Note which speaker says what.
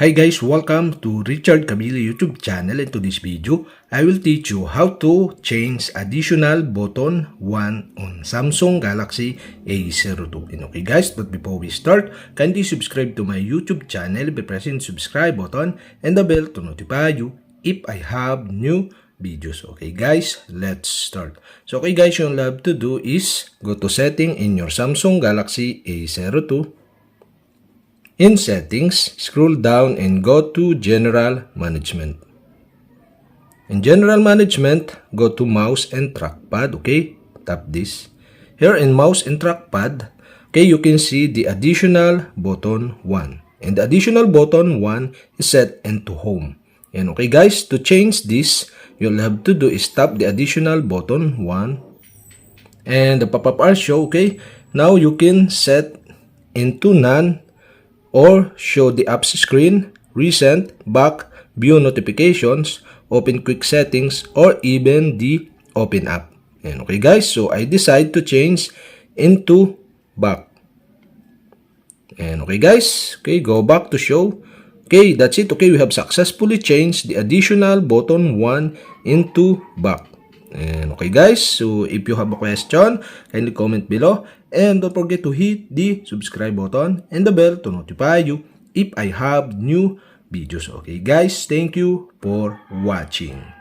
Speaker 1: Hi guys, welcome to Richard Cabili YouTube channel. In today's video, I will teach you how to change additional button 1 on Samsung Galaxy A02. And okay guys, but before we start, kindly subscribe to my YouTube channel by pressing the subscribe button and the bell to notify you if I have new videos. Okay guys, let's start. So okay guys, yung you have to do is go to setting in your Samsung Galaxy A02. In Settings, scroll down and go to General Management. In General Management, go to Mouse and Trackpad, okay? Tap this. Here in Mouse and Trackpad, okay, you can see the additional button 1. And the additional button 1 is set into Home. And okay guys, to change this, you'll have to do is tap the additional button 1. And the pop-up will show, okay? Now you can set into None, or show the apps screen, recent, back, view notifications, open quick settings, or even the open app. And okay guys, so I decide to change into back. And okay guys, okay, go back to show. Okay, that's it. Okay, we have successfully changed the additional button 1 into back. And okay guys, so if you have a question, kindly comment below. And don't forget to hit the subscribe button and the bell to notify you if I have new videos. Okay guys, thank you for watching.